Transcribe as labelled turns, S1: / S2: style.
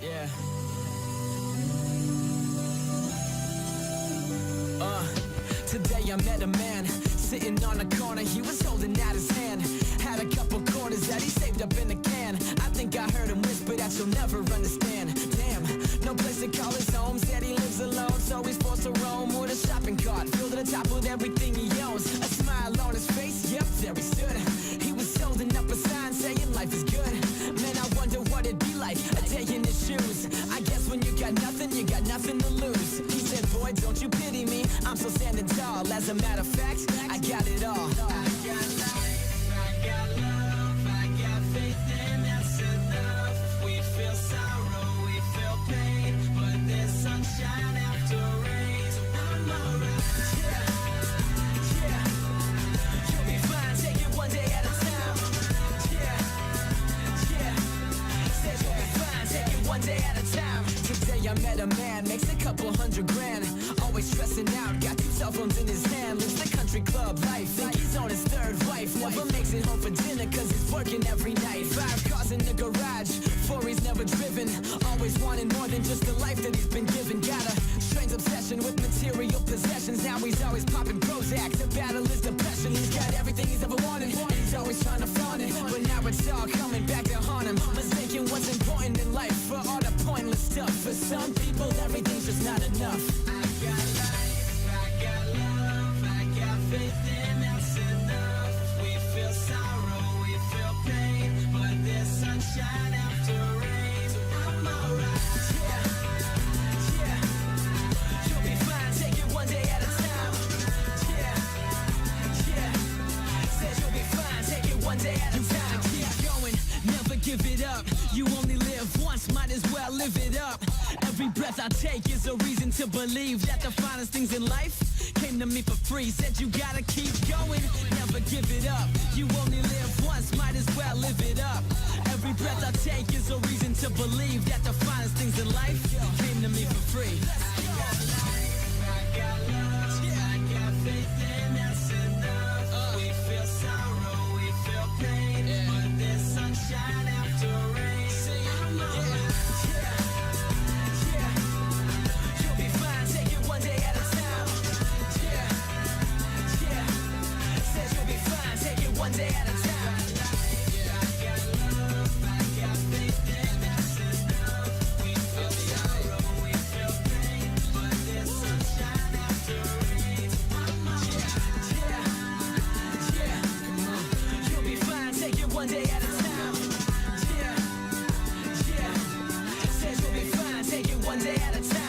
S1: Yeah. Today I met a man sitting on a corner. He was holding out his hand. Had a couple quarters that he saved up in a can. I think I heard him whisper that you'll never understand. Damn, no place to call his home. Said he lives alone, so he's forced to roam with a shopping cart filled to the top with everything he owns. A smile on his face, yep, there he stood. He was holding up a sign saying life is good. Man, I wonder what it'd be like a day in his shoes. I guess when you got nothing to lose. He said, boy, don't you pity me, I'm still standing tall. As a matter of fact, I got it all. I got life, I got love, I got faith, and that's enough. We feel sorrow, we feel pain, but there's sunshine after rain, so I'm alright. Yeah, yeah, you'll be fine, take it one day at a time. Yeah, yeah, said you'll be fine, take it one day at a time. Today I met a man, makes a couple $100,000. Always stressing out, got 2 cell phones in his hand. Lives the country club life, think he's on his 3rd wife. Never makes it home for dinner cause he's working every night. 5 cars in the garage, 4 he's never driven. Always wanting more than just the life that he's been given. Got a strange obsession with material possessions. Now he's always popping Prozac to battle his depression. He's got everything he's ever wanted, and he's always trying to flaunt it. But now it's all coming back to haunt him. Mistaking what's important in life for all the pointless stuff. For some people everything's just not enough. I got life, I got love, I got faith, and that's enough. We feel sorrow, we feel pain, but there's sunshine after rain, so I'm alright. Yeah, yeah, you'll be fine, take it one day at a time. Yeah, yeah, said you'll be fine, take it one day at a time. Keep going, never give it up. You only live once, might as well live it up. Every breath I take is a reason to believe that the finest things in life came to me for free. Said you gotta keep going, never give it up. You only live once, might as well live it up. Every breath I take is a reason to believe that the finest things in life came to me for free. I got life, I got love, I got faith, and that's enough. We feel sorrow, we feel pain, but there's sunshine after rain. I'm alright. One day at a time. Yeah, yeah, says you'll be fine, take it one day at a time. Yeah, I got love, I got faith, and that's enough. We feel sorrow, we feel pain, but there's sunshine after rain. Yeah, yeah, yeah, you'll be fine, take it one day at a time. Yeah, yeah, says you'll be fine, take it one day at a time.